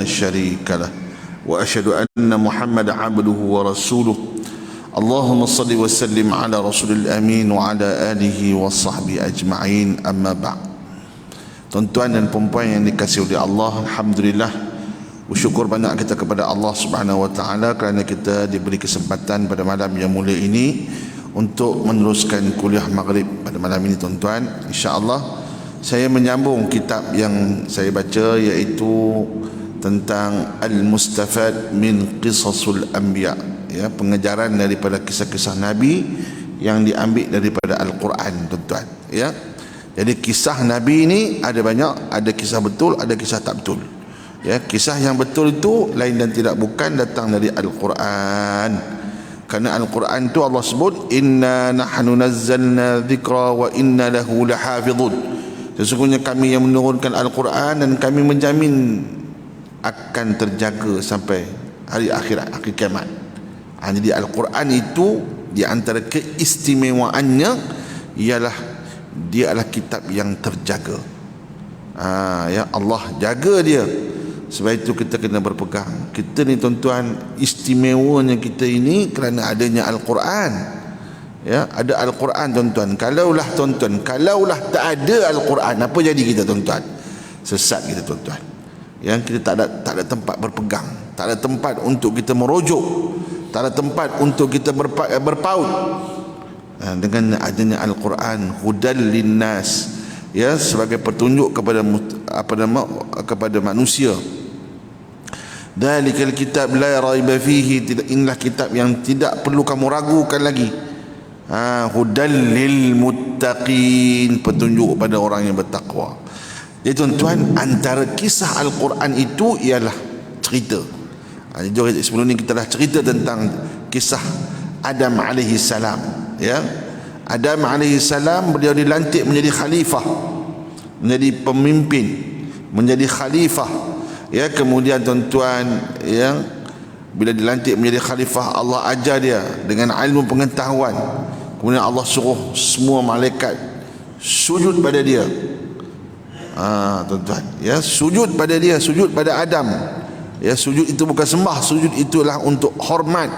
شريك له وأشهد أن محمد عبده ورسوله اللهم صل وسلم على رسول الأمين وعلى آله وصحبه أجمعين أما بعد. Tuan-tuan dan puan-puan yang dikasihi oleh Allah, alhamdulillah, bersyukur banyak kita kepada Allah Subhanahu wa taala kerana kita diberi kesempatan pada malam yang mulia ini untuk meneruskan kuliah maghrib pada malam ini. Tuan-tuan, insya-Allah saya menyambung kitab yang saya baca, iaitu tentang Al-Mustafad min Qisasul Anbiya, ya, pengejaran daripada kisah-kisah Nabi yang diambil daripada Al-Quran, tuan-tuan, ya. Jadi kisah Nabi ini ada banyak, ada kisah betul, ada kisah tak betul, ya. Kisah yang betul itu lain dan tidak bukan datang dari Al-Quran. Kerana Al-Quran itu Allah sebut inna nahnu nazzalna dzikra wa inna lahu lahafizun. Sesungguhnya kami yang menurunkan Al-Quran dan kami menjamin akan terjaga sampai hari akhirat, akhir kiamat. Jadi Al-Quran itu di antara keistimewaannya ialah dia adalah kitab yang terjaga. Ya, Allah jaga dia. Sebab itu kita kena berpegang. Kita ni tuan-tuan, istimewanya kita ini kerana adanya Al-Quran. Ya, ada Al-Quran, tuan-tuan. Kalaulah tak ada Al-Quran, apa jadi kita, tuan-tuan? Sesat kita, tuan-tuan. Yang kita tak ada tempat berpegang, tak ada tempat untuk kita merujuk, tak ada tempat untuk kita berpaut. Dengan adanya Al-Quran, hudal linnas, ya, sebagai petunjuk kepada manusia. Dalikal kitab la raiba fihi, inilah kitab yang tidak perlu kamu ragukan lagi. Hudal lil muttaqin, petunjuk kepada orang yang bertakwa. Jadi tuan-tuan, antara kisah Al-Quran itu ialah cerita. Sebelum ni kita dah cerita tentang kisah Adam alaihi salam, ya. Adam alaihi salam, beliau dilantik menjadi khalifah, menjadi pemimpin, menjadi khalifah, ya. Kemudian tuan-tuan, ya, bila dilantik menjadi khalifah, Allah ajar dia dengan ilmu pengetahuan. Kemudian Allah suruh semua malaikat sujud pada dia. Tuan-tuan, ya, sujud pada dia, sujud pada Adam. Ya, sujud itu bukan sembah, sujud itulah untuk hormat.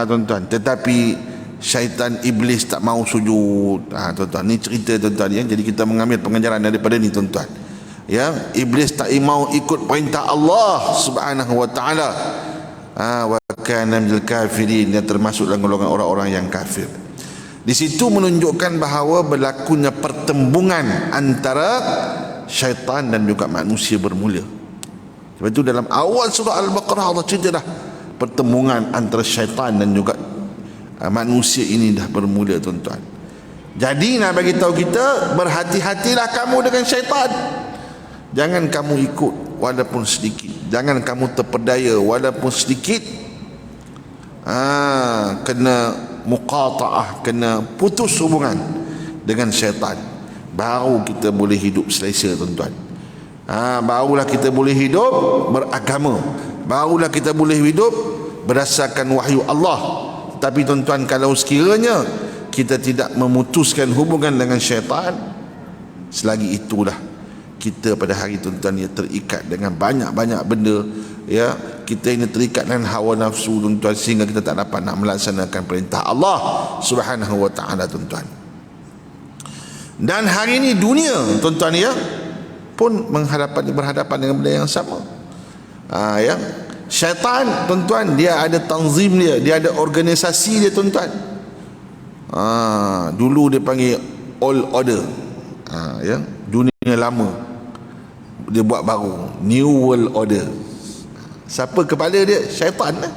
Tuan-tuan, tetapi syaitan iblis tak mau sujud. Tuan-tuan, ni cerita, tuan-tuan, ya. Jadi kita mengambil pengajaran daripada ni, tuan-tuan. Ya, iblis tak mau ikut perintah Allah Subhanahu wa taala. Wa kana minal kafirin, yang termasuk dalam golongan orang-orang yang kafir. Di situ menunjukkan bahawa berlakunya pertembungan antara syaitan dan juga manusia bermula. Sebab itu dalam awal surah Al-Baqarah Allah cerita dah pertembungan antara syaitan dan juga manusia ini dah bermula, tuan-tuan. Jadi nak bagi tahu kita, berhati-hatilah kamu dengan syaitan. Jangan kamu ikut walaupun sedikit. Jangan kamu terpedaya walaupun sedikit. Kena muqata'ah, kena putus hubungan dengan syaitan, baru kita boleh hidup selesa, tuan-tuan. Barulah kita boleh hidup beragama, barulah kita boleh hidup berdasarkan wahyu Allah. Tapi tuan-tuan, kalau sekiranya kita tidak memutuskan hubungan dengan syaitan, selagi itulah kita pada hari, tuan-tuan, ia terikat dengan banyak-banyak benda, ya. Kita ini terikat dengan hawa nafsu, tuan-tuan, sehingga kita tak dapat nak melaksanakan perintah Allah Subhanahu wa taala, tuan-tuan. Dan hari ini dunia, tuan-tuan, ya, pun berhadapan dengan benda yang sama. Ya, syaitan, tuan-tuan, dia ada tanzim dia ada organisasi dia, tuan-tuan. Dulu dia panggil old order, ya, dunia lama, dia buat baru, new world order. Siapa kepala dia? Syaitan lah.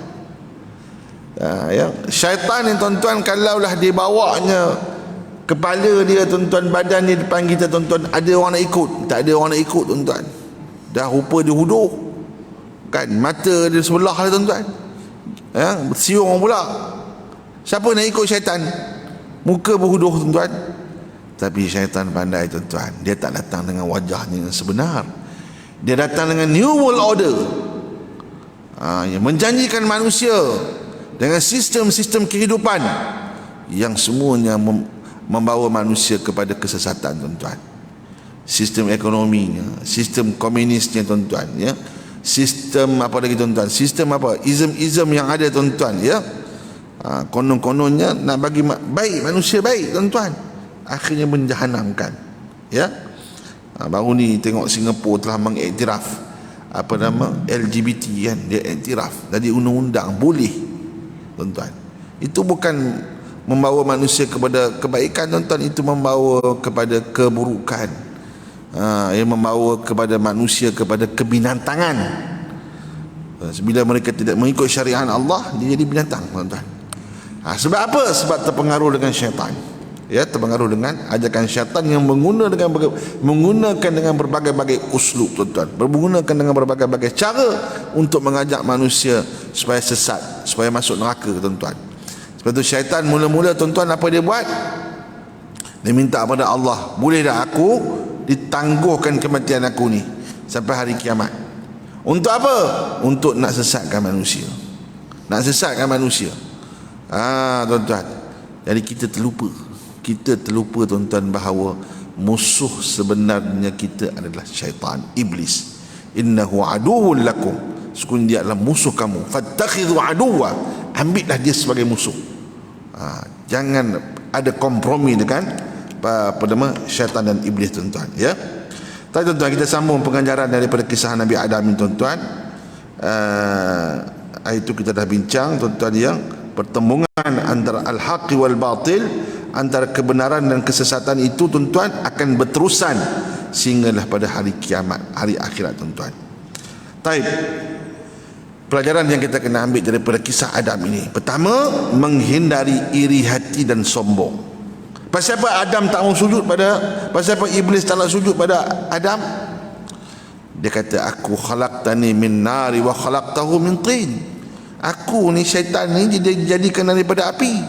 Ya, syaitan ni, tuan-tuan, kalaulah dia bawanya kepala dia, tuan-tuan, badan dia depan kita, tuan-tuan, ada orang nak ikut? Tak ada orang nak ikut, tuan-tuan. Dah rupa dia huduh, kan, mata dia sebelah lah, tuan-tuan, ya, bersiung pula. Siapa nak ikut syaitan? Muka berhuduh, tuan-tuan. Tapi syaitan pandai, tuan-tuan. Dia tak datang dengan wajahnya yang sebenar. Dia datang dengan new world order, yang menjanjikan manusia dengan sistem-sistem kehidupan yang semuanya membawa manusia kepada kesesatan, tuan-tuan. sistem ekonominya, sistem komunisnya tuan-tuan, ya, sistem apa lagi tuan-tuan, sistem apa, izm yang ada tuan-tuan, ya. Konon-kononnya nak bagi baik, manusia baik tuan-tuan, akhirnya menjahanamkan, ya. Baru ni tengok Singapura telah mengiktiraf apa nama LGBT, kan, dia iktiraf jadi undang-undang boleh tuan-tuan. Itu bukan membawa manusia kepada kebaikan tuan-tuan, itu membawa kepada keburukan. Ia membawa kepada manusia kepada kebinantangan. Bila mereka tidak mengikut syariat Allah, dia jadi binatang tuan-tuan. Sebab apa? Sebab terpengaruh dengan syaitan, ya, terpengaruh dengan ajakan syaitan yang menggunakan dengan berbagai-bagai uslub tuan-tuan, menggunakan dengan berbagai-bagai cara untuk mengajak manusia supaya sesat, supaya masuk neraka tuan-tuan. Sebab itu syaitan mula-mula tuan-tuan apa dia buat? Dia minta kepada Allah, boleh tak aku ditangguhkan kematian aku ni sampai hari kiamat. Untuk apa? Untuk nak sesatkan manusia, nak sesatkan manusia. Tuan-tuan, jadi kita terlupa tuan-tuan bahawa musuh sebenarnya kita adalah syaitan, iblis. Innahu aduwwun lakum, sesungguhnya dia adalah musuh kamu. Fattakhidhu aduwwa, ambillah dia sebagai musuh. Jangan ada kompromi dengan apa nama syaitan dan iblis tuan-tuan, ya. Tapi tuan-tuan, kita sambung pengajaran daripada kisah Nabi Adam ini tuan-tuan. Itu kita dah bincang tuan-tuan, yang pertembungan antara al-haqi wal batil, antara kebenaran dan kesesatan itu tuan-tuan akan berterusan sehinggalah pada hari kiamat, hari akhirat tuan-tuan. Taib, pelajaran yang kita kena ambil daripada kisah Adam ini, pertama, menghindari iri hati dan sombong. Pasal apa Adam tak mau sujud pasal apa iblis tak nak sujud pada Adam? Dia kata, aku khalaqtani min nari wa khalaqtahu min tin. Aku ni, syaitan ni dijadikan daripada api,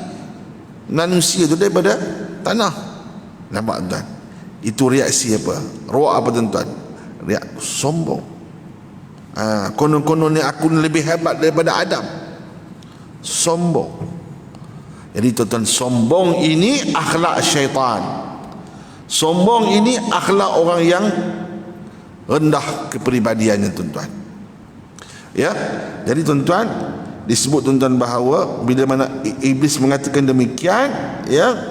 manusia tu daripada tanah. Nampak tuan? Itu reaksi apa? Roh apa tuan-tuan? Reaksi sombong. Konon-konon ni aku lebih hebat daripada Adam. Sombong. Jadi tuan-tuan, sombong ini akhlak syaitan. Sombong ini akhlak orang yang rendah kepribadiannya tuan-tuan, ya. Jadi tuan-tuan, disebut tuan-tuan bahawa bila mana iblis mengatakan demikian, ya,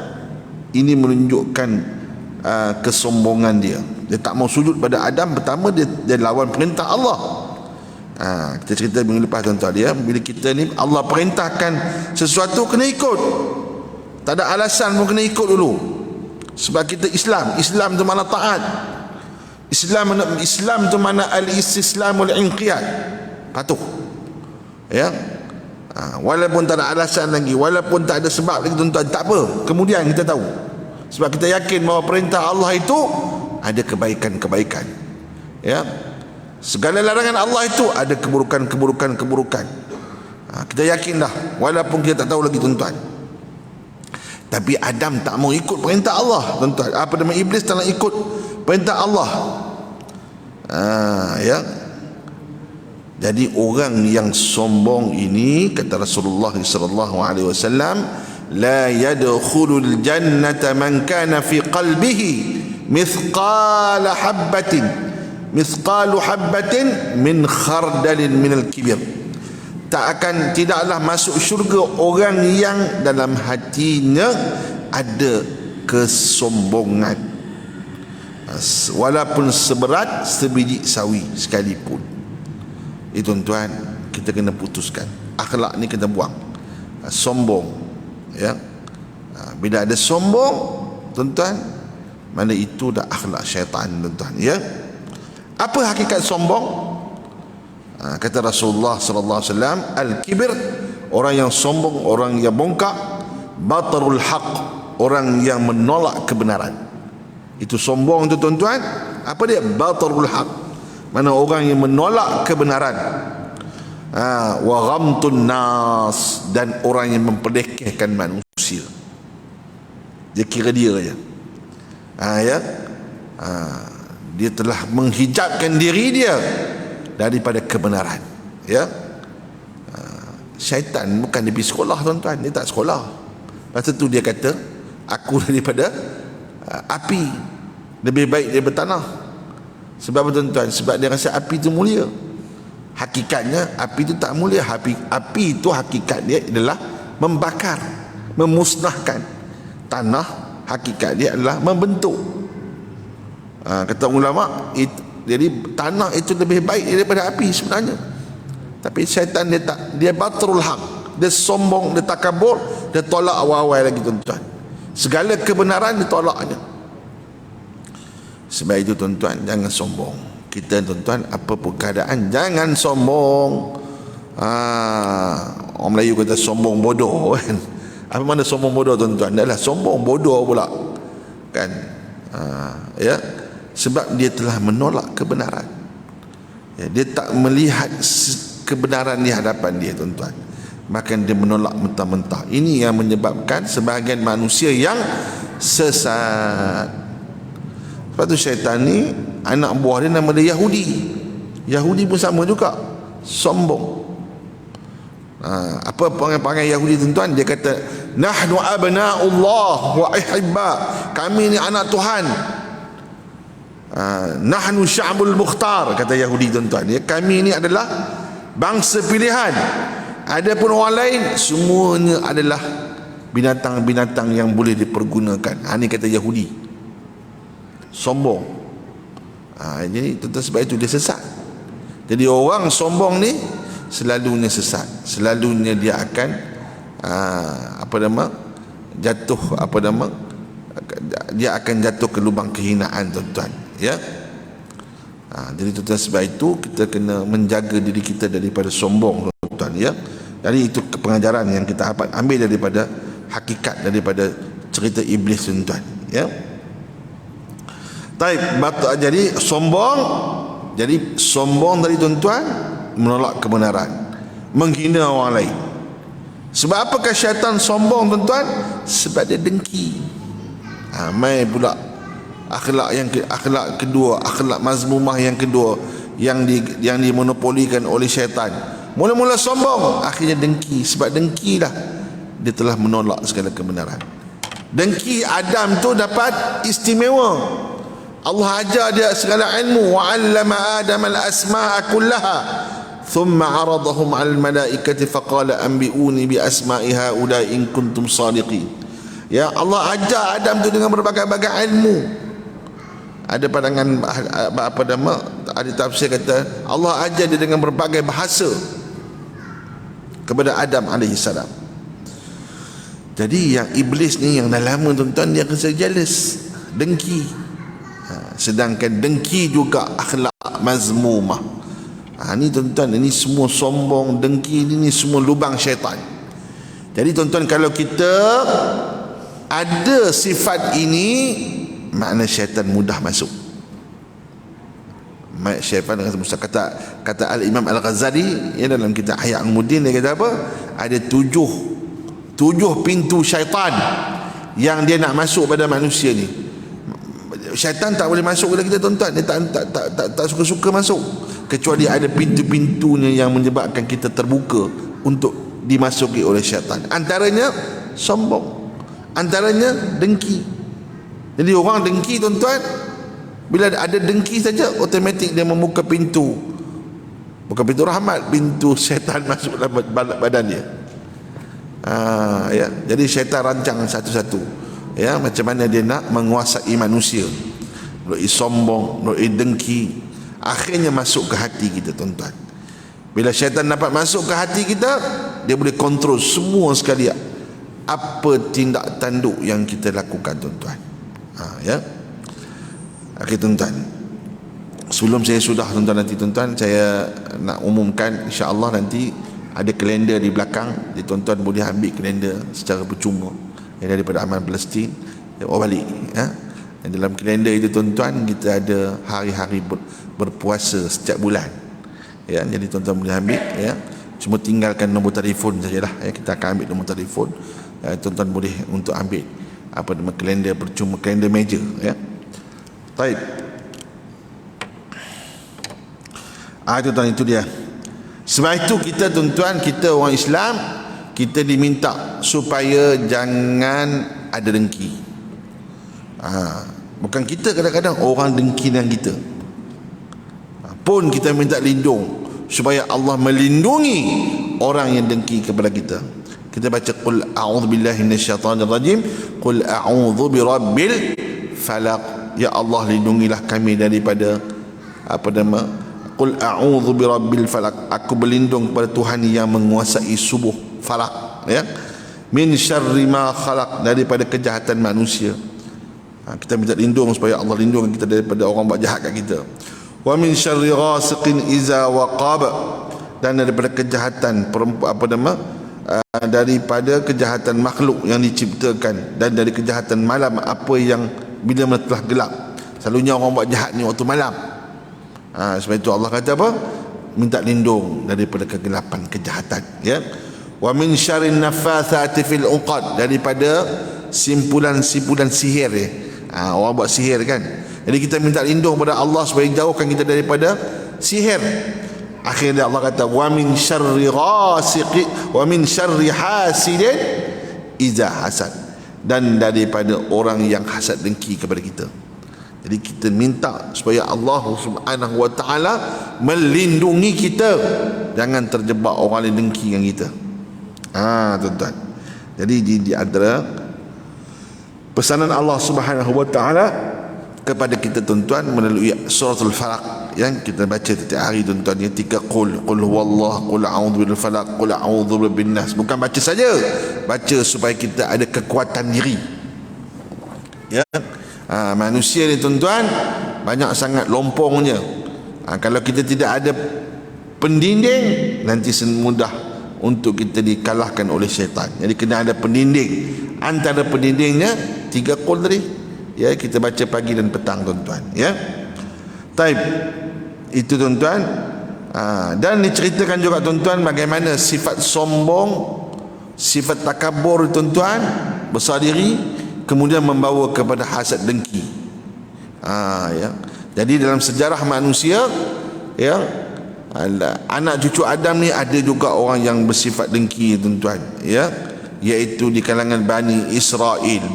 ini menunjukkan kesombongan dia. Dia tak mau sujud pada Adam. Pertama, dia lawan perintah Allah. Kita cerita minggu lepas tuan-tuan, ya, bila kita ni Allah perintahkan sesuatu kena ikut, tak ada alasan pun kena ikut dulu. Sebab kita Islam tu mana taat, Islam tu mana al-istislamul inqiyad, patuh, ya. Walaupun tak ada alasan lagi, walaupun tak ada sebab lagi tuan-tuan, tak apa, kemudian kita tahu, sebab kita yakin bahawa perintah Allah itu ada kebaikan-kebaikan, ya. Segala larangan Allah itu ada keburukan. Kita yakin dah, walaupun kita tak tahu lagi tuan-tuan. Tapi Adam tak mau ikut perintah Allah tuan-tuan. Apa nama iblis tak nak ikut perintah Allah. Ya. Jadi orang yang sombong ini, kata Rasulullah sallallahu alaihi wasallam, la yadkhulul jannata man kana fi qalbihi mithqala habbatin min khardalin minal kibir. Tidaklah masuk syurga orang yang dalam hatinya ada kesombongan, walaupun seberat sebiji sawi sekalipun. Itu tuan-tuan, kita kena putuskan akhlak ni, kita buang sombong, ya. Bila ada sombong tuan-tuan, mana itu dah akhlak syaitan tuan-tuan, ya. Apa hakikat sombong? Kata Rasulullah sallallahu alaihi wasallam, al-kibir, orang yang sombong, orang yang bongkak, batarul haq, orang yang menolak kebenaran. Itu sombong tu tuan-tuan. Apa dia? Batarul haq, mana orang yang menolak kebenaran. Wa ghamtun nas, dan orang yang memperdekehkan manusia. Dia kira dia je, ya. Dia telah menghijabkan diri dia daripada kebenaran, ya. Syaitan bukan dia pergi sekolah tuan-tuan, dia tak sekolah. Lepas tu dia kata, aku daripada api, lebih baik daripada tanah. Sebab apa tuan-tuan? Sebab dia rasa api itu mulia. Hakikatnya api itu tak mulia. Api itu hakikat dia adalah membakar, memusnahkan. Tanah hakikat dia adalah membentuk. Kata ulama, jadi tanah itu lebih baik daripada api sebenarnya. Tapi syaitan dia tak, dia batrul haq, dia sombong, dia takabur, dia tolak awal-awal lagi tuan-tuan. Segala kebenaran ditolaknya. Sebab itu tuan-tuan, jangan sombong. Kita tuan-tuan, apa pun keadaan, jangan sombong. Orang Melayu kata sombong bodoh kan. Apa mana sombong bodoh tuan-tuan? Adalah sombong bodoh pula kan. Ya, sebab dia telah menolak kebenaran. Ya, dia tak melihat kebenaran di hadapan dia tuan-tuan, maka dia menolak mentah-mentah. Ini yang menyebabkan sebahagian manusia yang sesat. Sebab tu syaitan ni, anak buah dia nama dia Yahudi. Yahudi pun sama juga, sombong. Apa panggil Yahudi tuan-tuan? Dia kata, nahnu abna'ullah wa ihibba, kami ni anak Tuhan. Nahnu sya'bul mukhtar, kata Yahudi tuan-tuan. Kami ni adalah bangsa pilihan. Adapun orang lain semuanya adalah binatang-binatang yang boleh dipergunakan. Ini kata Yahudi, sombong. Jadi tuan-tuan, sebab itu dia sesat. Jadi orang sombong ni selalunya sesat, selalunya dia akan dia akan jatuh ke lubang kehinaan tuan-tuan, ya. Jadi tuan-tuan, sebab itu kita kena menjaga diri kita daripada sombong tuan-tuan, ya. Jadi itu pengajaran yang kita ambil daripada hakikat, daripada cerita iblis tuan-tuan, ya. Jadi sombong tadi tuan-tuan, menolak kebenaran, menghina orang lain. Sebab apakah syaitan sombong tuan-tuan? Sebab dia dengki. Mai pula akhlak kedua, akhlak mazmumah yang kedua yang dimonopolikan oleh syaitan. Mula-mula sombong, akhirnya dengki. Sebab dengkilah dia telah menolak segala kebenaran. Dengki Adam tu dapat istimewa. Allah ajar dia segala ilmu. Wa 'allama Adam al-asma'a kullaha thumma 'aradahum 'alal malaikati faqala anbi'uni bi asma'i haula'i in kuntum sadiqin. Ya, Allah ajar Adam tu dengan berbagai-bagai ilmu. Ada pandangan ada tafsir kata Allah ajar dia dengan berbagai bahasa kepada Adam alaihissalam. Jadi yang iblis ni yang dah lama tuan-tuan, dia rasa jealous, dengki. Sedangkan dengki juga akhlak mazmumah. Ni tuan-tuan, ini semua sombong, dengki, ini semua lubang syaitan. Jadi tuan-tuan, kalau kita ada sifat ini, makna syaitan mudah masuk. Syaitan dengan musa kata Al-Imam Al-Ghazali, ya, dalam kitab Ihya Ulumuddin, dia kata apa? Ada tujuh pintu syaitan yang dia nak masuk pada manusia ni. Syaitan tak boleh masuk kepada kita tuan-tuan. Dia tak suka-suka masuk, kecuali ada pintu-pintunya yang menyebabkan kita terbuka untuk dimasuki oleh syaitan. Antaranya sombong, antaranya dengki. Jadi orang dengki tuan-tuan, bila ada dengki saja, automatik dia membuka pintu, bukan pintu rahmat, pintu syaitan masuk dalam badan dia. Ya, jadi syaitan rancang satu-satu, ya, macam mana dia nak menguasai manusia. Melalui sombong, melalui dengki, akhirnya masuk ke hati kita tuan-tuan. Bila syaitan dapat masuk ke hati kita, dia boleh kontrol semua sekali apa tindak tanduk yang kita lakukan tuan-tuan. Ya. Okey tuan-tuan, sebelum saya sudah tuan-tuan, nanti tuan-tuan saya nak umumkan, insya-Allah nanti ada kalender di belakang. Jadi tuan-tuan boleh ambil kalender secara percuma yang daripada Aman Palestin, balik, ya. Dan dalam kalender itu tuan-tuan, kita ada hari-hari berpuasa setiap bulan, ya. Jadi tuan-tuan boleh ambil, ya. Cuma tinggalkan nombor telefon sajalah, ya. Kita akan ambil nombor telefon, tuan-tuan boleh untuk ambil nama kalender percuma, kalender meja, ya. Baik. Tuan-tuan, itu dia. Sebab itu kita tuan-tuan, kita orang Islam, kita diminta supaya jangan ada dengki. Bukan kita, kadang-kadang orang dengki dengan kita. Pun kita minta lindung supaya Allah melindungi orang yang dengki kepada kita. Kita baca qul a'udzu billahi minasyaitonir rajim, qul a'udzu birabbil falaq. Ya Allah, lindungilah kami daripada qul a'udzu birabbil falaq. Aku berlindung kepada Tuhan yang menguasai subuh, falaq, ya. Min syarri ma khalaq, daripada kejahatan manusia. Kita minta lindung supaya Allah lindungi kita daripada orang buat jahat kat kita. Wa min syarri ghasiqin iza waqab, dan daripada kejahatan daripada kejahatan makhluk yang diciptakan, dan dari kejahatan malam apa yang bila mana telah gelap. Selalunya orang buat jahat ni waktu malam. Sebab itu Allah kata apa? Minta lindung daripada kegelapan, kejahatan, ya. Wa min syarrin naffatsati fil uqad, daripada simpulan-simpulan sihir, ya. Orang buat sihir kan. Jadi kita minta lindung pada Allah supaya jauhkan kita daripada sihir. Akhirnya Allah kata wa min syarri ghasiqi wa min syarri hasidin iza hasad, dan daripada orang yang hasad dengki kepada kita. Jadi kita minta supaya Allah Subhanahu wa taala melindungi kita, jangan terjebak orang yang dengki dengan kita. Tuan-tuan. Jadi di antara pesanan Allah Subhanahu wa taala kepada kita, tuan-tuan, melalui suratul falaq yang kita baca setiap hari, tuan-tuan, yang 3 qul huwallah, qul a'udzu bil falaq, qul a'udzu birabbin nas. Bukan baca saja, baca supaya kita ada kekuatan diri, ya. Manusia ni, tuan-tuan, banyak sangat lompongnya. Kalau kita tidak ada pendinding, nanti mudah untuk kita dikalahkan oleh syaitan. Jadi kena ada pendinding. Antara pendindingnya 3 qul tadi, ya, kita baca pagi dan petang, tuan-tuan, ya. Taib. Itu, tuan-tuan. Dan diceritakan juga, tuan-tuan, bagaimana sifat sombong, sifat takabur, tuan-tuan, besar diri, kemudian membawa kepada hasad dengki. Ya. Jadi dalam sejarah manusia, ya, anak cucu Adam ni ada juga orang yang bersifat dengki, tuan-tuan, ya, iaitu di kalangan Bani Israel.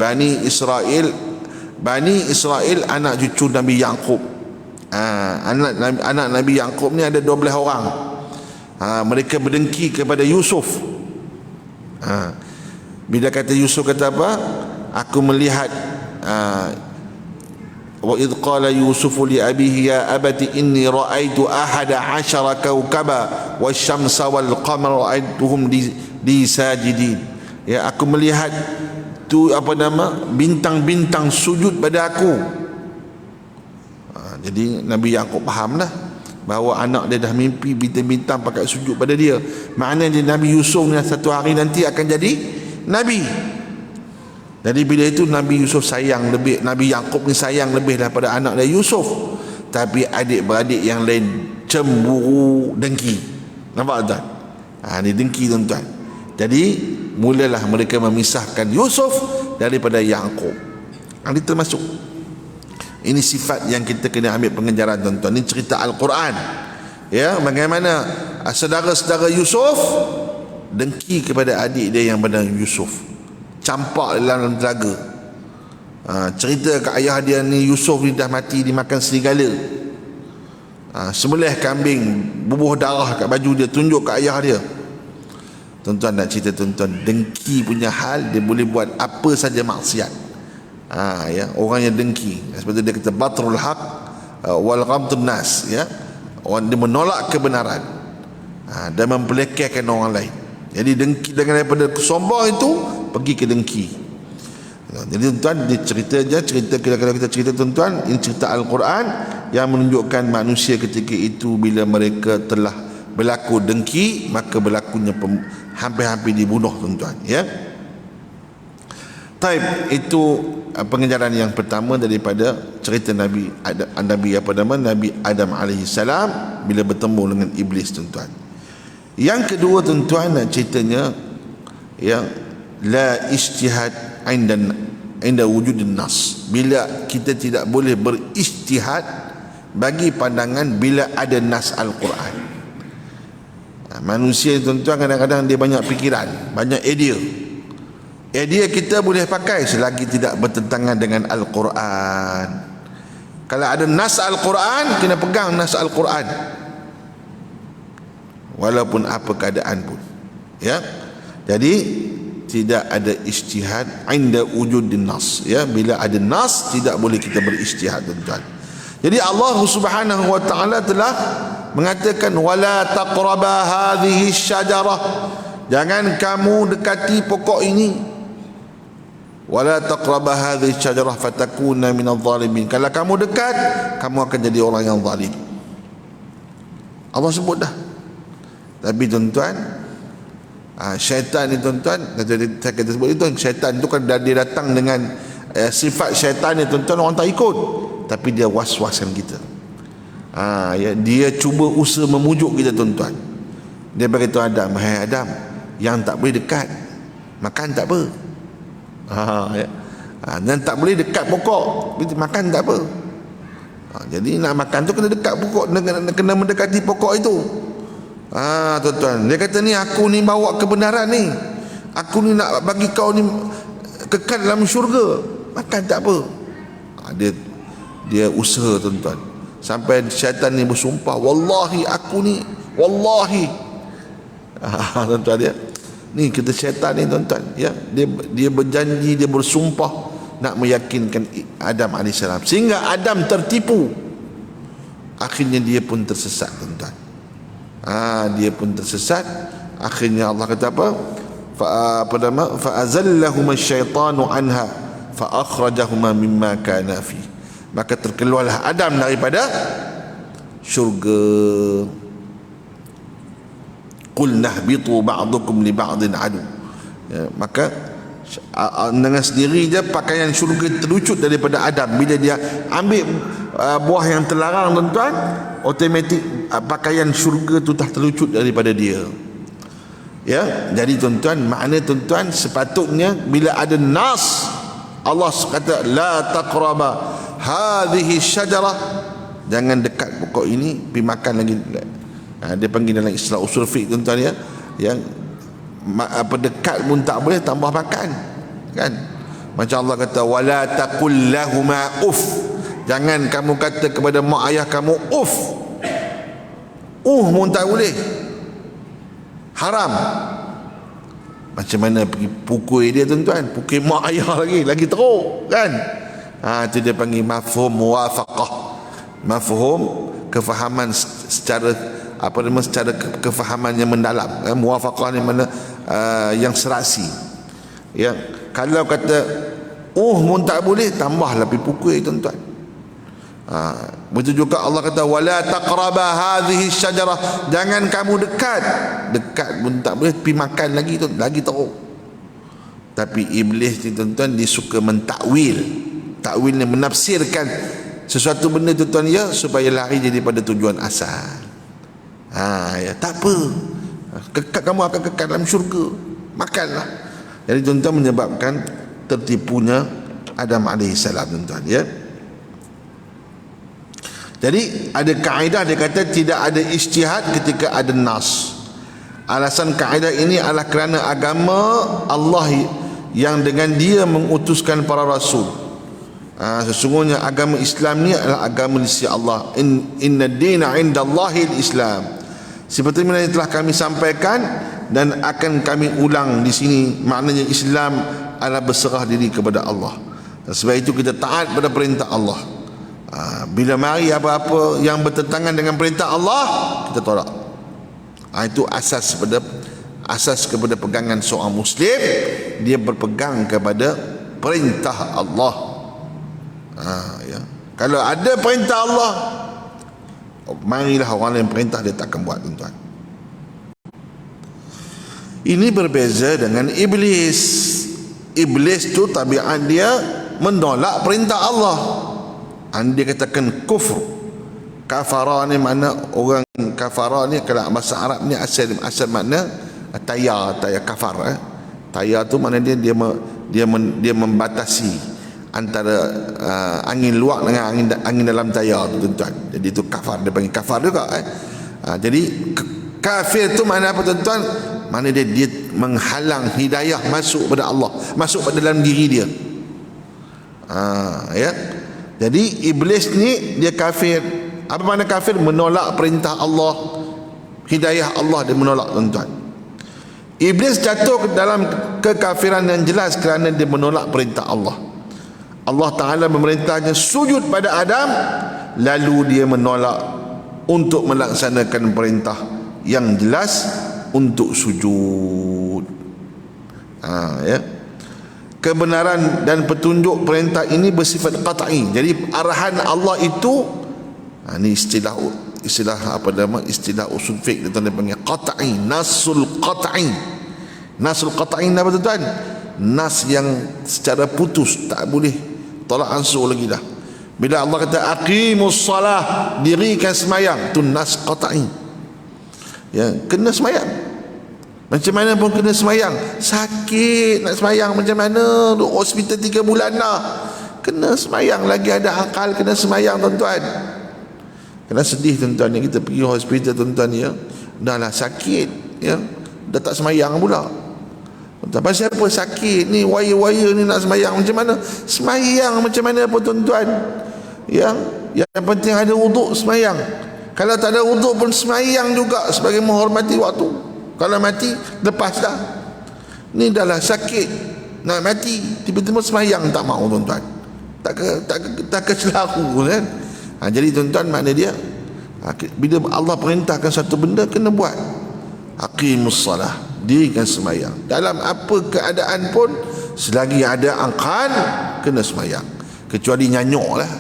Bani Israel anak cucu Nabi Yaqub. Anak Nabi Yaqub ni ada 12 orang. Mereka berdengki kepada Yusuf. Bila kata Yusuf, kata apa? Aku melihat wa idh qala yusufu li abihi ya abati inni ra'aitu ahada 'ashara kawkaba wasyamsa wal qamara ra'aituhum li sajidin. Ya, aku melihat tu bintang-bintang sujud pada aku. Jadi Nabi Yaqub fahamlah bahawa anak dia dah mimpi bintang-bintang pakai sujud pada dia. Maknanya Nabi Yusuf ni satu hari nanti akan jadi nabi. Jadi bila itu Nabi Yusuf sayang lebih, Nabi Yaqub ni sayang lebih daripada anak dia Yusuf. Tapi adik-beradik yang lain cemburu, dengki. Nampak tak? Ni dengki, tuan-tuan. Jadi mulalah mereka memisahkan Yusuf daripada Yaqub. Ini termasuk, ini sifat yang kita kena ambil pengajaran, tuan-tuan. Ini cerita Al-Quran, ya, bagaimana saudara-saudara Yusuf dengki kepada adik dia yang bernama Yusuf, campak dalam telaga. Cerita kat ayah dia ni, Yusuf ni dah mati dimakan serigala. Sembelih kambing, bubuh darah kat baju dia, tunjuk kat ayah dia. Tuan-tuan nak cerita, tuan-tuan, dengki punya hal, dia boleh buat apa saja maksiat. Ya, orang yang dengki, seperti dia kata batrul haq wal ghamtun nas, ya, orang dia menolak kebenaran dan mempelekehkan orang lain. Jadi dengki, dengan daripada sombong itu pergi ke dengki. Jadi, tuan-tuan, dia cerita je, kalau kita cerita, tuan-tuan, ini cerita Al-Quran yang menunjukkan manusia ketika itu bila mereka telah berlaku dengki, maka berlakunya hampir-hampir dibunuh, tuan-tuan, ya. Taib, itu pengajaran yang pertama daripada cerita Nabi Adam alaihissalam bila bertemu dengan iblis, tuan-tuan. Yang kedua, tuan-tuan, nak ceritanya, ya, la ijtihad inda wujudin nas. Bila kita tidak boleh berijtihad bagi pandangan bila ada nas Al-Quran. Manusia, tuan-tuan, kadang-kadang dia banyak fikiran, banyak idea kita boleh pakai selagi tidak bertentangan dengan Al-Quran. Kalau ada nas Al-Quran, kena pegang nas Al-Quran, walaupun apa keadaan pun. Ya. Jadi tidak ada ijtihad inda wujudin nas. Ya, bila ada nas tidak boleh kita berijtihad, tuan-tuan. Jadi Allah Subhanahu wa taala telah mengatakan wala taqraba hadhihi syajarah, jangan kamu dekati pokok ini. Wala taqraba hadhihi syajarah fatakuna minadh dhalimin, kalau kamu dekat kamu akan jadi orang yang zalim. Allah sebut dah. Tapi tuan-tuan, syaitan ni tuan-tuan, saya kata sebut itu, syaitan itu kan dia datang dengan sifat syaitan ni tuan-tuan, orang tak ikut, tapi dia was-waskan kita. Ya, dia cuba usaha memujuk kita, tuan-tuan. Dia beritahu Adam, hai Adam, yang tak boleh dekat makan tak apa. Ya. Dan tak boleh dekat pokok, makan tak apa. Jadi nak makan tu kena dekat pokok, kena mendekati pokok itu. Tuan-tuan, dia kata ni, aku ni bawa kebenaran ni, aku ni nak bagi kau ni kekal dalam syurga, makan tak apa. Dia usaha, tuan-tuan, sampai syaitan ni bersumpah, wallahi aku ni, wallahi. Tuan-tuan, dia ni kita syaitan ni, tuan-tuan, ya, dia berjanji, dia bersumpah nak meyakinkan Adam AS, sehingga Adam tertipu. Akhirnya dia pun tersesat, tuan-tuan. Dia pun tersesat. Akhirnya Allah kata apa? Fa azallahuma syaitanu anha fa akhrajahuma mimma kana fi, maka terkeluarlah Adam daripada syurga. Qul nahbitu ba'dukum li ba'din adu. Ya, maka dengan sendiri je pakaian syurga terlucut daripada Adam. Bila dia ambil buah yang terlarang, tuan-tuan, automatik pakaian syurga tu dah terlucut daripada dia. Ya, jadi tuan-tuan, makna tuan-tuan, sepatutnya bila ada nas, Allah kata la taqraba hadhihi syajarah, jangan dekat pokok ini, pergi makan lagi. Dia panggil dalam istilah usul fiqh, tuan-tuan, ya, yang apa dekat pun tak boleh, tambah makan, kan? Macam Allah kata wala taqul lahuma uff, jangan kamu kata kepada mak ayah kamu uff. Pun tak boleh, haram. Macam mana pergi pukul dia, tuan-tuan, pukul mak ayah lagi teruk, kan? Itu dia panggil mafhum muwafaqah, mafhum kefahaman secara apa nama, secara kefahaman yang mendalam. Muwafaqah ni mana yang serasi. Ya, kalau kata pun tak boleh, tambahlah pergi pukul, tuan-tuan. Begitu juga Allah kata wala taqraba hadhihi syajarah, jangan kamu dekat pun tak boleh, pergi makan lagi tu, lagi teruk. Tapi iblis ni, tuan-tuan, dia suka mentakwil. Takwil ni menafsirkan sesuatu benda, tuan-tuan, ya, supaya lari daripada tujuan asal. Ya, tak apa, kamu akan kekal dalam syurga, makanlah. Jadi tuan-tuan, menyebabkan tertipunya Adam AS, tuan-tuan, ya. Jadi ada kaedah, dia kata tidak ada ijtihad ketika ada nas. Alasan kaedah ini adalah kerana agama Allah yang dengan dia mengutuskan para rasul. Sesungguhnya agama Islam ni adalah agama di sisi Allah. Inna dina indallahi al-Islam. Seperti mana yang telah kami sampaikan dan akan kami ulang di sini, maknanya Islam adalah berserah diri kepada Allah. Dan sebab itu kita taat pada perintah Allah. Bila mari apa-apa yang bertentangan dengan perintah Allah, kita tolak. Itu asas kepada pegangan seorang Muslim. Dia berpegang kepada perintah Allah. Ya. Kalau ada perintah Allah, marilah orang lain perintah, dia tak akan buat, tuan-tuan. Ini berbeza dengan iblis. Iblis tu tabiat dia menolak perintah Allah. Dia katakan kufur. Kafara ni mana, orang kafara ni kalau bahasa Arab ni asal makna tayar kafar. Tayar tu mana dia membatasi antara angin luar dengan angin dalam tayar tu, tuan-tuan. Jadi itu kafar, dia panggil kafar juga. Jadi kafir tu mana apa, tuan-tuan? Mana dia menghalang hidayah masuk pada Allah, masuk pada dalam diri dia. Ya. Jadi iblis ni dia kafir. Apa makna kafir? Menolak perintah Allah, hidayah Allah dia menolak, tuan-tuan. Iblis jatuh ke dalam kekafiran yang jelas kerana dia menolak perintah Allah. Allah Ta'ala memerintahnya sujud pada Adam, lalu dia menolak untuk melaksanakan perintah yang jelas untuk sujud. Ya. Kebenaran dan petunjuk perintah ini bersifat qat'i. Jadi arahan Allah itu, ini istilah apa nama, istilah usul fiqh dia panggil qat'i, nasul qat'i. Nasul qat'i apa tuan? Nas yang secara putus, tak boleh tolak ansur lagi dah. Bila Allah kata aqimus salah, dirikan semayang, tu nas qat'i. Ya, kena semayang. Macam mana pun kena semayang. Sakit nak semayang macam mana? Duduk hospital 3 bulan dah, kena semayang. Lagi ada akal kena semayang, tuan-tuan. Kena sedih, tuan-tuan, ni kita pergi hospital, tuan-tuan, ya, dah lah sakit, ya, dah tak semayang pula. Tuan-tuan, pasal apa sakit ni, waya-waya ni nak semayang macam mana? Semayang macam mana pun, tuan-tuan. Yang penting ada wuduk, semayang. Kalau tak ada wuduk pun semayang juga sebagai menghormati waktu. Kalau mati, lepas dah. Ni dah lah sakit, nak mati, tiba-tiba semayang tak mau, tuan-tuan. Tak kecelaku, kan? Jadi tuan-tuan, makna dia, bila Allah perintahkan satu benda, kena buat. Aqimus salah, dirikan semayang. Dalam apa keadaan pun, selagi ada akal, kena semayang. Kecuali nyanyuk lah.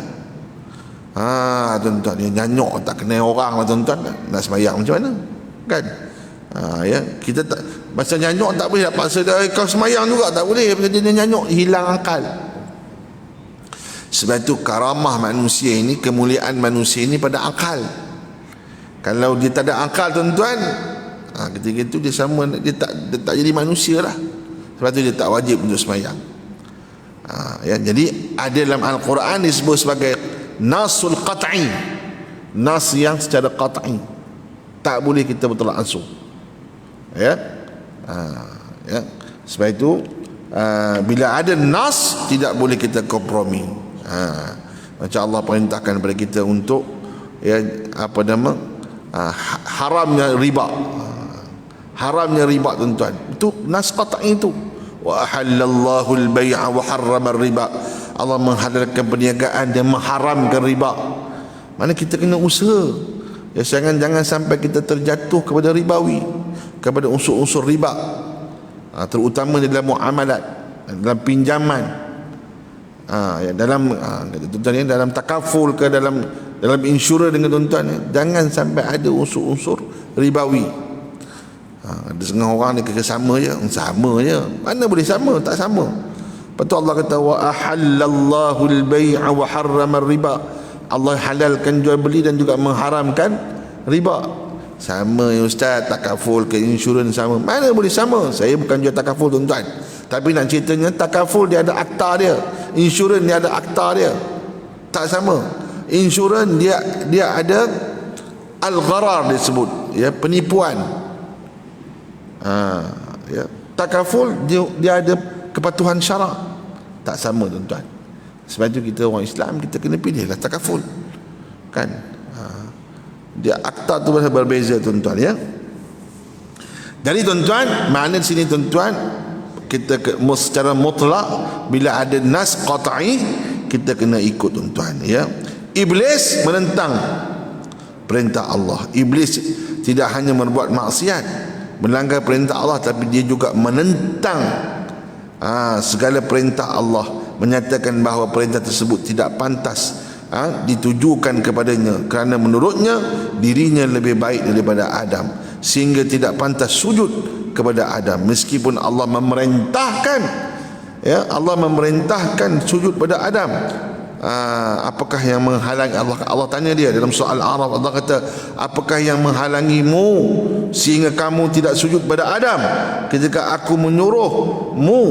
Tuan-tuan, dia nyanyuk tak kena orang lah, tuan-tuan, nak semayang macam mana, kan? Ya, kita tak, masa nyanyuk tak boleh nak paksa dia, kau semayang juga tak boleh, pasal dia nyanyuk, hilang akal. Sebab itu karamah manusia ini, kemuliaan manusia ini pada akal. Kalau dia tak ada akal, tuan-tuan, ketika itu dia sama, dia tak jadi manusia lah. Sebab itu dia tak wajib untuk semayang. Ya, jadi ada dalam Al-Quran disebut sebagai nasul qat'i, nas yang secara qat'i, tak boleh kita bertolak ansur. Ya, ya. Sebab itu bila ada nas, tidak boleh kita kompromi. Macam Allah perintahkan kepada kita untuk, ya, apa nama, haramnya riba. Haramnya riba, tuan-tuan, itu nas qat'i itu. Wa ahallallahu al-bay'a wa harrama riba. Allah menghalalkan perniagaan dan mengharamkan riba. Mana kita kena usaha, ya, jangan sampai kita terjatuh kepada ribawi, kepada unsur-unsur riba, terutama dalam muamalat, dalam pinjaman, ya, dalam tuan-tuan, dalam takaful ke dalam insurans dengan tuan-tuan, jangan sampai ada unsur-unsur ribawi. Ada setengah orang ni kata sama je, mana boleh sama, tak sama. Lepas tu Allah kata wa ahallallahu al-bay'a wa harrama riba. Allah halalkan jual beli dan juga mengharamkan riba. Sama ya ustaz, takaful ke insurans sama, mana boleh sama. Saya bukan jual takaful, tuan-tuan, tapi nak ceritanya takaful dia ada akta dia, insurans dia ada akta dia, tak sama. Insurans dia ada al-gharar disebut, ya, penipuan. Ya, takaful dia ada kepatuhan syarak, tak sama, tuan-tuan. Sebab itu kita orang Islam, kita kena pilihlah takaful, kan? Dia akta tu berbeza, tuan-tuan, ya. Jadi tuan-tuan, makna di sini, tuan-tuan, kita secara mutlak bila ada nas qat'i, kita kena ikut, tuan-tuan, ya. Iblis menentang perintah Allah. Iblis tidak hanya berbuat maksiat, melanggar perintah Allah, tapi dia juga menentang segala perintah Allah, menyatakan bahawa perintah tersebut tidak pantas ditujukan kepadanya, kerana menurutnya dirinya lebih baik daripada Adam, sehingga tidak pantas sujud kepada Adam, meskipun Allah memerintahkan, ya, Allah memerintahkan sujud pada Adam. Apakah yang menghalangi? Allah tanya dia dalam surah Al-A'raf, Allah kata, apakah yang menghalangimu sehingga kamu tidak sujud pada Adam ketika aku menyuruhmu?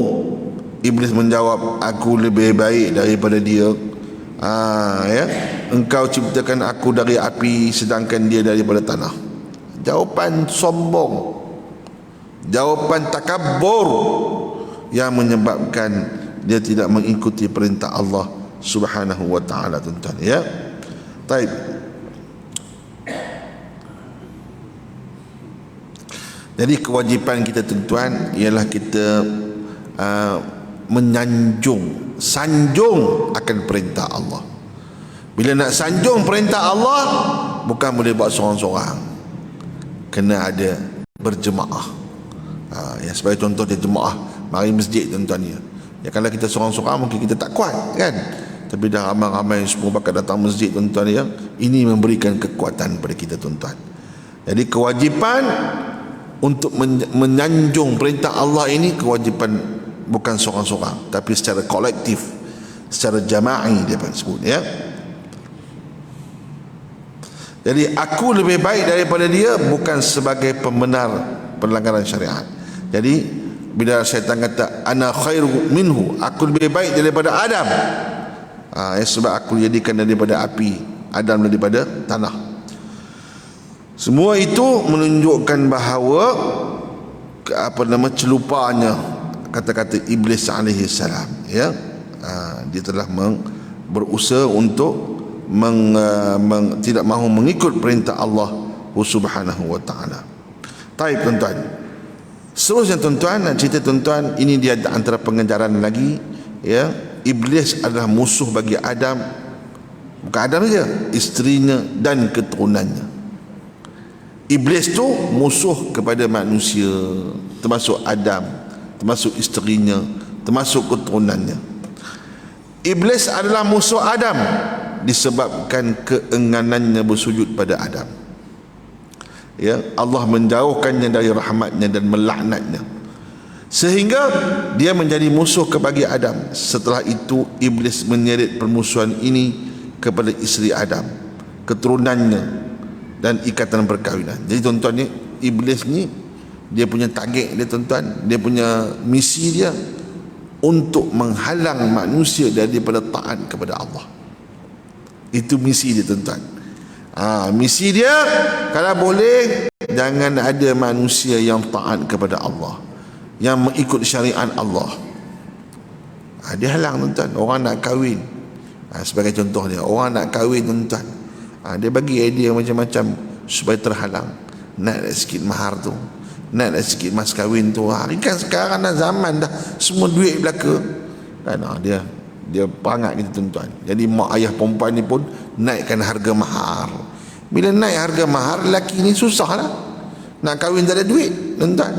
Iblis menjawab, aku lebih baik daripada dia. Ya, engkau ciptakan aku dari api, sedangkan dia daripada tanah. Jawapan sombong, jawapan takabur, yang menyebabkan dia tidak mengikuti perintah Allah Subhanahu wa taala, tuan-tuan, ya. Baik. Jadi kewajipan kita, tuan-tuan, ialah kita sanjung akan perintah Allah. Bila nak sanjung perintah Allah, bukan boleh buat seorang-seorang, kena ada berjemaah. Ya, sebagai contoh dia jemaah mari masjid, tuan-tuan, ya. Kalau kita seorang-seorang mungkin kita tak kuat, kan? Tapi dah ramai-ramai semua bakal datang masjid, tuan-tuan, ya. Ini memberikan kekuatan pada kita, tuan-tuan. Jadi kewajipan untuk menyanjung perintah Allah ini kewajipan bukan seorang-seorang, tapi secara kolektif, secara jama'i dia sebut, ya. Jadi aku lebih baik daripada dia bukan sebagai pembenar pelanggaran syariat. Jadi bila syaitan kata ana khairu minhu, aku lebih baik daripada Adam, sebab aku jadikan daripada api, Adam daripada tanah. Semua itu menunjukkan bahawa celupanya kata-kata Iblis alaihi salam, ya. Dia telah berusaha untuk tidak mahu mengikut perintah Allah Subhanahu wa taala. Baik, tuan-tuan. Seterusnya, tuan-tuan, nak cerita, tuan-tuan, ini dia antara pengejaran lagi, ya. Iblis adalah musuh bagi Adam, bukan Adam saja, isterinya dan keturunannya. Iblis tu musuh kepada manusia, termasuk Adam, termasuk isterinya, termasuk keturunannya. Iblis adalah musuh Adam disebabkan keengganannya bersujud pada Adam, ya. Allah menjauhkannya dari rahmatnya dan melaknatnya, sehingga dia menjadi musuh kepada Adam. Setelah itu Iblis menyeret permusuhan ini kepada isteri Adam, keturunannya, dan ikatan perkahwinan. Jadi, tuan-tuan, ni Iblis ni dia punya target dia, tuan-tuan, dia punya misi dia untuk menghalang manusia daripada taat kepada Allah. Itu misi dia, tuan-tuan. Misi dia, kalau boleh jangan ada manusia yang taat kepada Allah, yang mengikut syariat Allah. Dia halang, tuan-tuan. Orang nak kahwin, sebagai contoh dia, orang nak kahwin, tuan-tuan, dia bagi idea macam-macam supaya terhalang. Naik sikit mahar tu, naik sikit mas kahwin tu. Kan sekarang dah zaman dah semua duit belaka, kan? Dia perangat kita, tuan-tuan. Jadi mak ayah perempuan ni pun naikkan harga mahar. Bila naik harga mahar, lelaki ni susah lah nak kahwin, tak ada duit, tuan-tuan.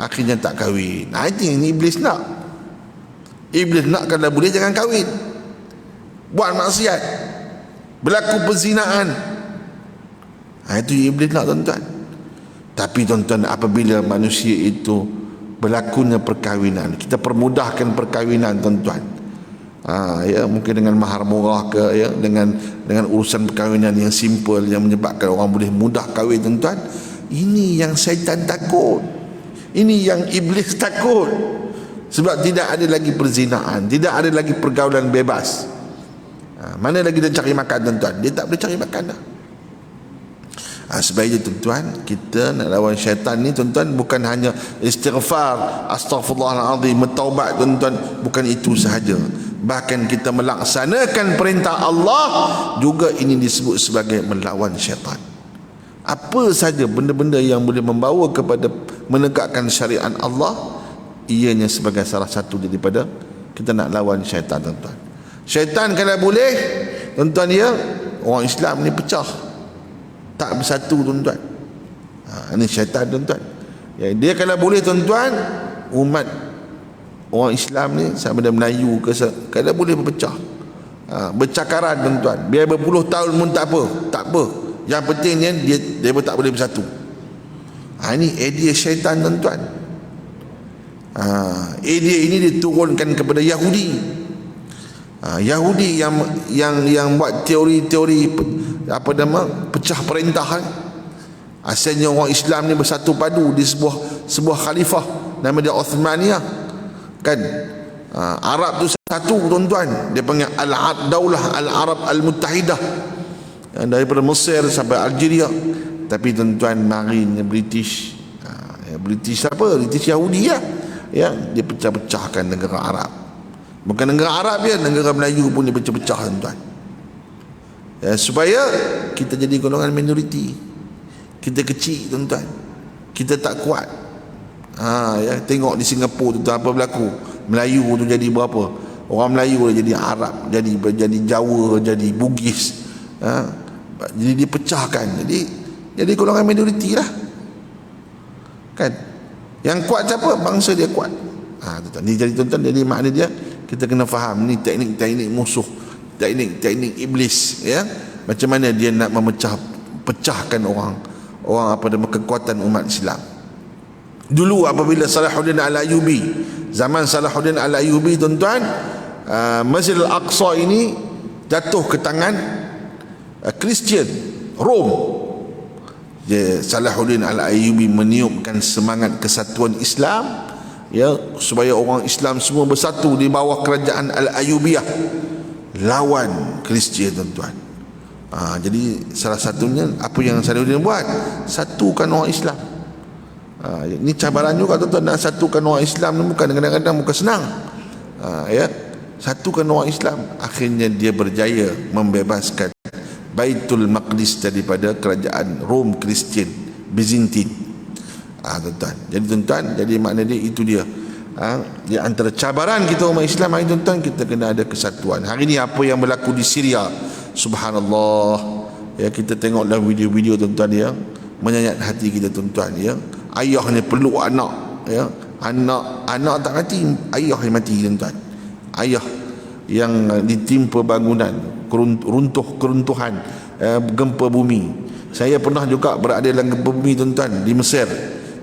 Akhirnya tak kahwin. Itu yang Iblis nak. Iblis nak kalau boleh jangan kahwin, buat maksiat, berlaku perzinaan. Itu Iblis nak, tuan-tuan. Tapi, tuan-tuan, apabila manusia itu berlakunya perkahwinan, kita permudahkan perkahwinan, tuan-tuan. Ya, mungkin dengan mahar murah ke, ya, dengan urusan perkahwinan yang simple yang menyebabkan orang boleh mudah kahwin, tuan-tuan. Ini yang syaitan takut, ini yang Iblis takut. Sebab tidak ada lagi perzinaan, tidak ada lagi pergaulan bebas. Mana lagi dia cari makan, tuan-tuan? Dia tak boleh cari makan dah. Sebab itu, tuan-tuan, kita nak lawan syaitan ni, tuan-tuan, bukan hanya istighfar, astaghfirullahalazim, bertaubat, tuan-tuan. Bukan itu sahaja, bahkan kita melaksanakan perintah Allah juga ini disebut sebagai melawan syaitan. Apa saja benda-benda yang boleh membawa kepada menegakkan syariat Allah, ianya sebagai salah satu daripada kita nak lawan syaitan, tuan-tuan. Syaitan kalau boleh, tuan-tuan, ya, orang Islam ni pecah, tak bersatu, tuan-tuan. Ini syaitan, tuan-tuan. Ya, dia kalau boleh, tuan-tuan, umat orang Islam ni sama ada Melayu ke, kalau boleh berpecah, bercakaran, tuan-tuan. Biar berpuluh tahun pun tak apa. Yang pentingnya dia pun tak boleh bersatu. Ini idea syaitan, tuan-tuan. Idea ini diturunkan kepada Yahudi. Yahudi yang buat teori-teori pecah perintah. Asalnya orang Islam ni bersatu padu di sebuah khalifah nama dia Uthmaniyah, kan? Arab tu satu, tuan-tuan. Dia panggil Daulah Al-Arab Al-Muttahidah, daripada Mesir sampai Algeria. Tapi, tuan-tuan, marinya British. British apa? British Yahudi, ya. Dia pecah-pecahkan negara Arab. Bukan negara Arab ya, negara Melayu pun dia pecah-pecah tuan-tuan. Ya, supaya kita jadi golongan minoriti. Kita kecil tuan-tuan. Kita tak kuat. Ya, tengok di Singapura tu apa berlaku. Melayu tu jadi berapa? Orang Melayu jadi Arab, jadi Jawa, jadi Bugis. Jadi dipecahkan. Jadi golongan minoriti lah. Kan? Yang kuat siapa? Bangsa dia kuat. Tuan-tuan. Jadi tuan-tuan, jadi makna dia kita kena faham ni teknik-teknik musuh, teknik-teknik iblis, ya. Macam mana dia nak pecahkan orang apa nama kekuatan umat Islam. Dulu apabila Salahuddin Al-Ayyubi, zaman Salahuddin Al-Ayyubi tuan-tuan, Masjid Al-Aqsa ini jatuh ke tangan Kristian Rom. Salahuddin Al-Ayyubi meniupkan semangat kesatuan Islam, ya, supaya orang Islam semua bersatu di bawah kerajaan Al-Ayyubiyah lawan Kristian tuan-tuan. Jadi salah satunya apa yang Salahuddin buat, satukan orang Islam. Ini cabaran juga tuan-tuan, nak satukan orang Islam ni bukan kadang-kadang bukan senang. Ya, satukan orang Islam. Akhirnya dia berjaya membebaskan Baitul Maqdis daripada kerajaan Rom Kristian Byzantine. Tuan-tuan. Jadi tuan-tuan, jadi makna dia itu dia. Di antara cabaran kita umat Islam hari tuan-tuan, kita kena ada kesatuan. Hari ni apa yang berlaku di Syria, subhanallah, ya, kita tengok dalam video-video tuan-tuan, ya, menyayat hati kita tuan-tuan, ya. Ayah ni peluk anak, ya. Anak tak mati, ayah yang mati tuan-tuan. Ayah yang ditimpa bangunan, keruntuhan, gempa bumi. Saya pernah juga berada dalam gempa bumi tuan-tuan di Mesir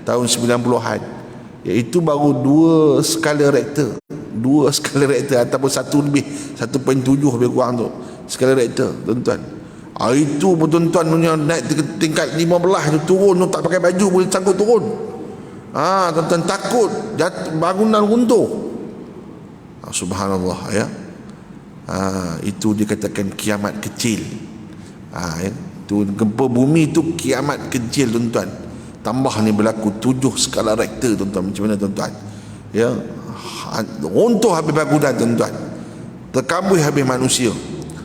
tahun 90-an. Iaitu baru 2 skala Richter. 2 skala Richter ataupun 1.7 lebih kurang tu. Skala Richter tuan-tuan. Itu pun tuan-tuan punya naik tingkat 15 tu, turun tu tak pakai baju boleh sangkut turun. Tuan-tuan takut bangunan runtuh. Subhanallah, ya. Itu dikatakan kiamat kecil. Ya. Itu gempa bumi tu kiamat kecil tuan-tuan. Tambah ni berlaku 7 skala Richter tuan-tuan. Macam mana tuan-tuan? Ya, runtuh habis bangunan tuan-tuan. Terkabui habis manusia.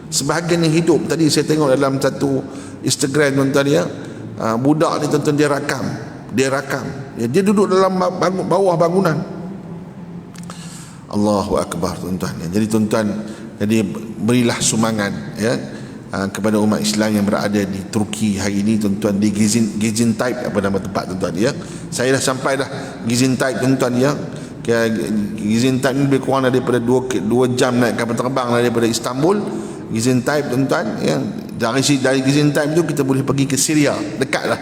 Sebahagian yang hidup, tadi saya tengok dalam satu Instagram tuan-tuan, ya. Budak ni tuan-tuan dia rakam. Ya, dia duduk dalam bawah bangunan. Allahu Akbar tuan-tuan. Jadi tuan-tuan, jadi berilah sumbangan, ya, kepada umat Islam yang berada di Turki hari ini tuan-tuan, di Gaziantep, apa nama tempat tuan-tuan, ya. Saya dah sampai dah Gaziantep tuan-tuan, ya. Gaziantep ni lebih kurang daripada 2 jam naik kapal terbang daripada Istanbul. Gaziantep tuan-tuan, ya. Dari Gaziantep itu kita boleh pergi ke Syria, dekat lah.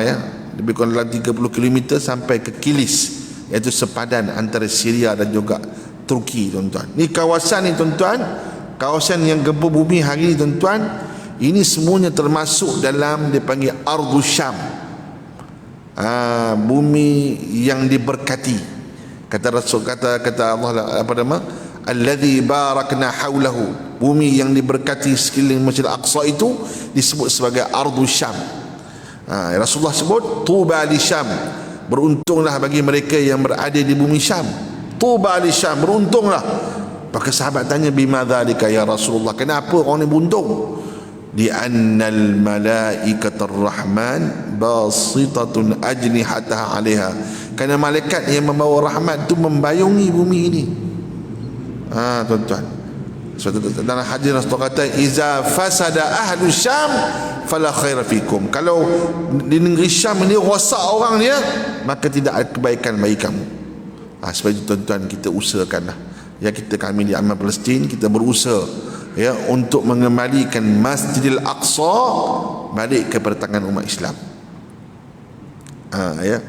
Ya, lebih kurang dalam 30 km sampai ke Kilis, iaitu sepadan antara Syria dan juga Turki tuan-tuan. Ni kawasan ni tuan-tuan, kawasan yang gempa bumi hari ni tuan-tuan, ini semuanya termasuk dalam dipanggil Ardhus Syam, bumi yang diberkati. Kata Rasul, kata Allah, apa nama, alladzi barakna haulahu, bumi yang diberkati sekeliling Masjid Al-Aqsa itu disebut sebagai Ardhus Syam. Rasulullah sebut tuba li Syam, beruntunglah bagi mereka yang berada di bumi Syam. Tuba li Syam, beruntunglah. Maka sahabat tanya, bimadzalika ya Rasulullah, kenapa orang ni beruntung? Di annal malaikatur rahman basitatun ajnihataha 'alaiha, kerana malaikat yang membawa rahmat tu membayungi bumi ini. Tuan-tuan, dalam hadis Rasulullah kata, iza fasada ahlu Syam fala khaira fikum, kalau di negeri Syam ini rosak orang dia, maka tidak ada kebaikan bagi kamu. Sebab itu tuan-tuan, kita usahakanlah, ya, kami di Amal Palestin, kita berusaha, ya, untuk mengembalikan Masjidil Aqsa balik kepada tangan umat Islam. Ya,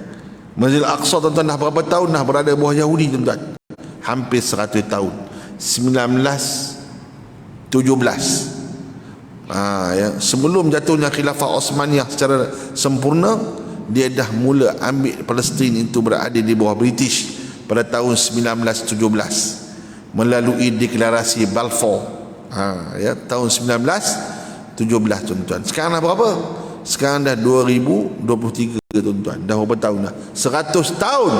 Masjidil Aqsa tuan-tuan dah berapa tahun dah berada bawah Yahudi tuan-tuan? Hampir 100 tahun. 1917. Ya, sebelum jatuhnya Khilafah Osmaniyah secara sempurna, dia dah mula ambil Palestin itu berada di bawah British pada tahun 1917 melalui deklarasi Balfour, ya, tahun 1917 tuan-tuan. Sekarang dah berapa? Sekarang dah 2023 tuan-tuan. Dah berapa tahun dah? 100 tahun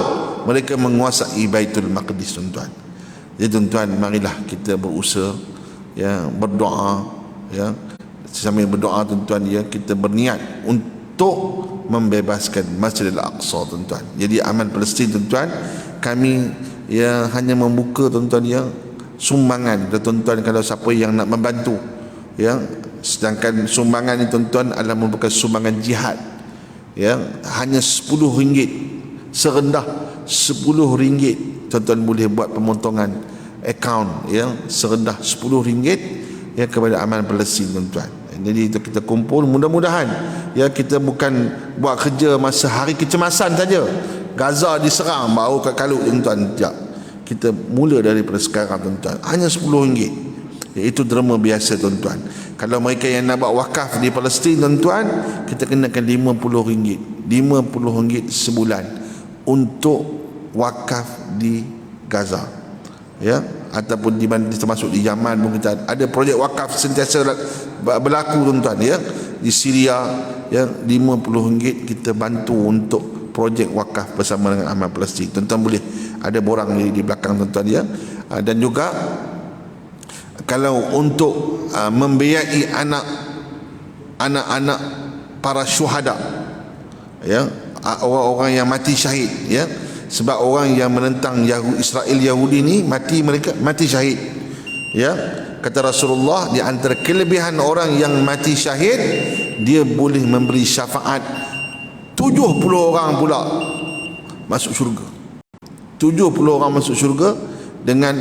mereka menguasai Baitul Maqdis tuan-tuan. Jadi tuan-tuan, marilah kita berusaha, ya, berdoa, ya, sambil berdoa tuan-tuan, ya, kita berniat untuk membebaskan Masjidil Aqsa tuan-tuan. Jadi aman Palestin tuan-tuan, kami, ya, hanya membuka tuan-tuan, ya, sumbangan tuan-tuan kalau siapa yang nak membantu, ya. Sedangkan sumbangan ini tuan-tuan adalah merupakan sumbangan jihad, ya, hanya RM10, serendah RM10 tuan-tuan boleh buat pemotongan akaun, ya, serendah RM10, ya, kepada Aman Palestin tuan-tuan. Jadi kita kumpul, mudah-mudahan, ya, kita bukan buat kerja masa hari kecemasan saja, Gaza diserang baru kat kalut tuan-tuan. Tak, kita mula daripada sekarang tuan-tuan, hanya RM10, iaitu derma biasa tuan-tuan. Kalau mereka yang nak buat wakaf di Palestin tuan-tuan, kita kenakan RM50, RM50 sebulan untuk wakaf di Gaza, ya, ataupun di mana, termasuk di Yaman pun kita ada projek wakaf sentiasa berlaku tuan-tuan, ya. Di Syria, ya, RM50 kita bantu untuk projek wakaf bersama dengan Aman Palestin. Tuan-tuan boleh ada borang di belakang tuan-tuan, ya. Dan juga kalau untuk membiayai anak-anak para syuhada, ya, orang-orang yang mati syahid, ya. Sebab orang yang menentang Israel Yahudi ni mereka mati syahid, ya. Kata Rasulullah, di antara kelebihan orang yang mati syahid, dia boleh memberi syafaat 70 orang pula masuk syurga. 70 orang masuk syurga dengan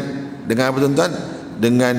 apa tuan-tuan? Dengan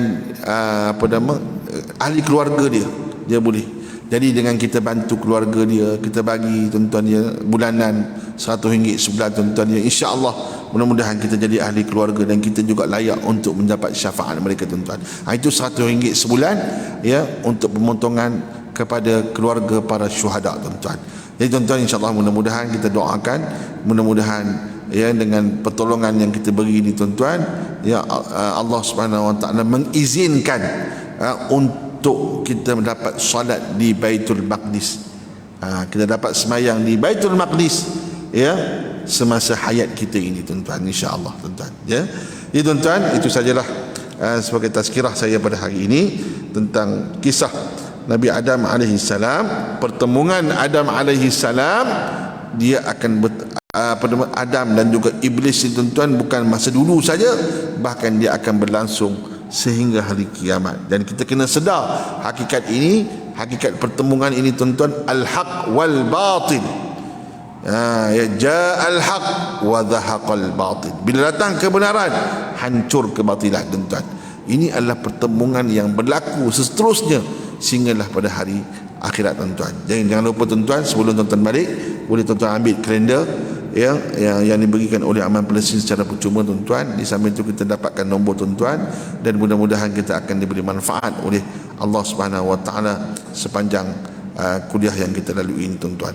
ahli keluarga dia boleh. Jadi dengan kita bantu keluarga dia, kita bagi tuan-tuan, ya, bulanan RM100 sebulan tuan-tuan, ya, insya-Allah mudah-mudahan kita jadi ahli keluarga dan kita juga layak untuk mendapat syafaat mereka tuan-tuan. Itu RM100 sebulan, ya, untuk pemotongan kepada keluarga para syuhada tuan-tuan. Jadi tuan-tuan, insya-Allah mudah-mudahan kita doakan, mudah-mudahan, ya, dengan pertolongan yang kita beri ini tuan-tuan, ya, Allah Subhanahu Wa Taala mengizinkan untuk kita mendapat solat di Baitul Maqdis. Kita dapat semayang di Baitul Maqdis, ya, semasa hayat kita ini tuan-tuan, insya-Allah tuan-tuan, ya. Jadi tuan-tuan, itu sajalah sebagai tazkirah saya pada hari ini tentang kisah Nabi Adam alaihi salam, pertemuan Adam alaihi salam. Dia akan Adam dan juga iblis ini tuan-tuan bukan masa dulu saja, bahkan dia akan berlangsung sehingga hari kiamat. Dan kita kena sedar hakikat ini, hakikat pertemuan ini tuan-tuan, al-haq wal batil. Ya, ja'al haq wa dhahaqal batil. Bila datang kebenaran, hancur kebatilan tuan-tuan. Ini adalah pertemuan yang berlaku seterusnya sehinggalah pada hari akhirat tuan-tuan. Jangan lupa tuan-tuan, sebelum tuan-tuan balik, boleh tuan-tuan ambil kalender yang diberikan oleh Aman Palestin secara percuma tuan-tuan. Di samping itu kita dapatkan nombor tuan-tuan, dan mudah-mudahan kita akan diberi manfaat oleh Allah Subhanahu Wa Taala sepanjang kuliah yang kita lalui ini tuan-tuan.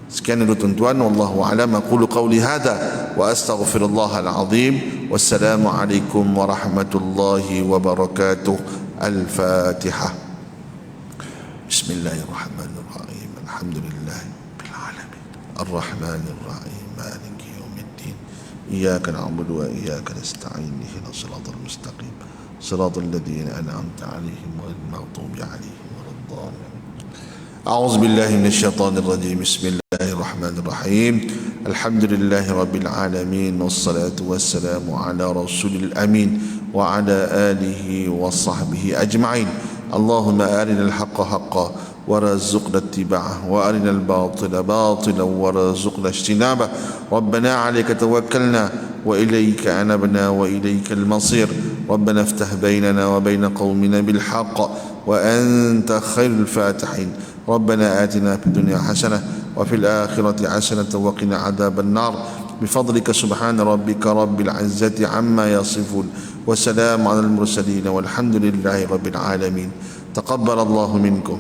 Sekian dulu tuan-tuan, wallahu a'lam. Aqulu qawli hadha wa astaghfirullahal azim. Wassalamualaikum warahmatullahi wabarakatuh. Al-Fatihah. Bismillahirrahmanirrahim. Alhamdulillahirabbil alamin. Arrahmanir rahim. Maliki yaumiddin. Iyyaka na'budu wa iyyaka nasta'in. Ihdinas siratal mustaqim. Siratal ladzina an'amta 'alaihim ghairil maghdubi 'alaihim waladdallin. أعوذ بالله من الشيطان الرجيم. بسم الله الرحمن الرحيم. الحمد لله رب العالمين، والصلاة والسلام على رسول الأمين وعلى آله وصحبه أجمعين. اللهم أرنا الحق حقا وارزقنا اتباعه، وأرنا الباطل باطلا وارزقنا اجتنابه. ربنا عليك توكلنا وإليك أنبنا وإليك المصير. ربنا افتح بيننا وبين قومنا بالحق وأنت خير الفاتحين. ربنا آتنا في الدنيا حسنة وفي الآخرة حسنة وقنا عذاب النار. بفضلك سبحان ربك رب العزة عما يصفون، وسلام على المرسلين، والحمد لله رب العالمين. تقبل الله منكم.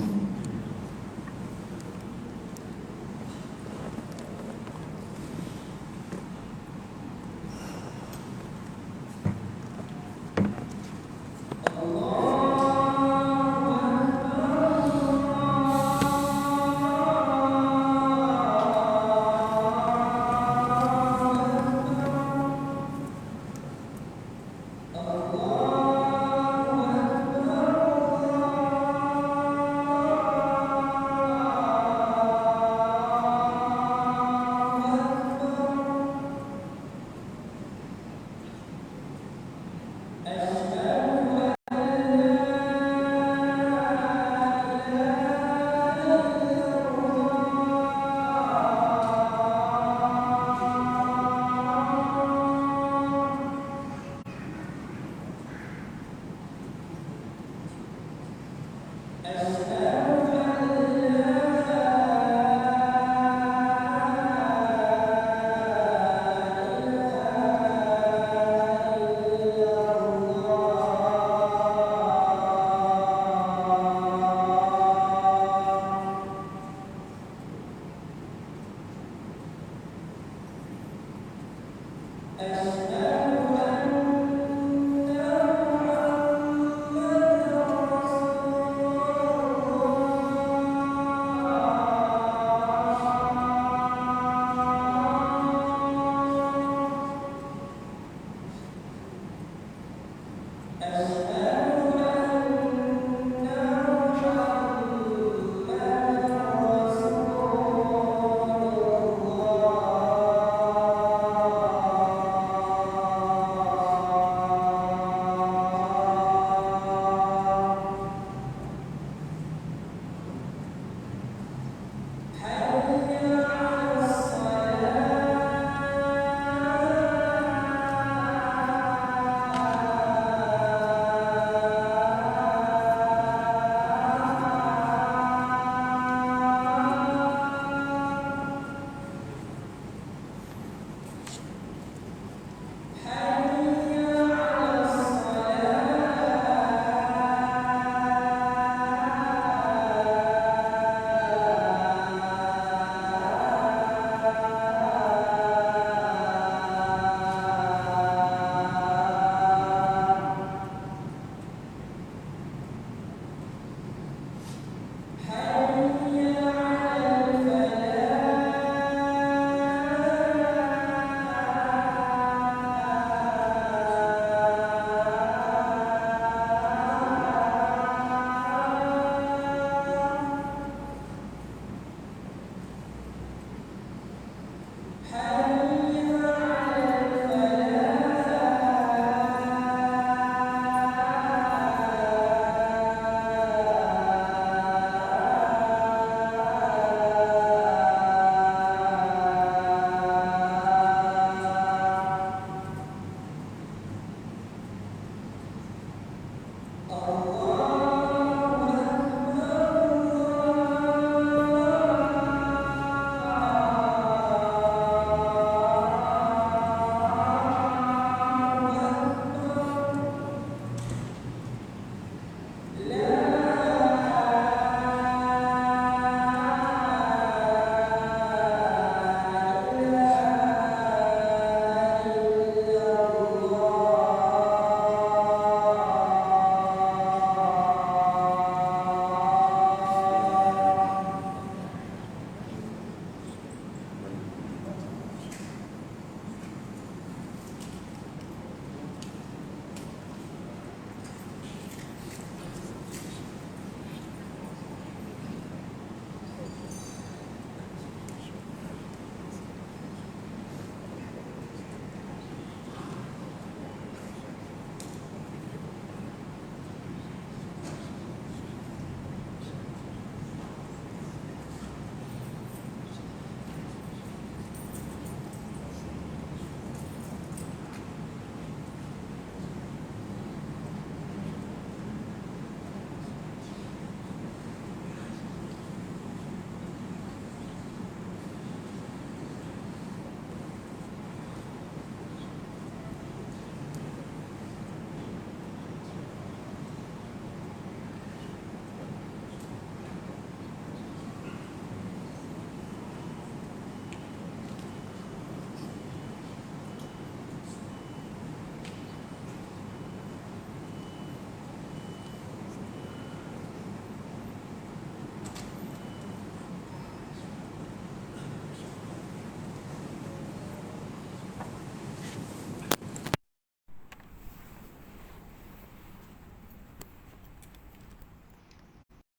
Memang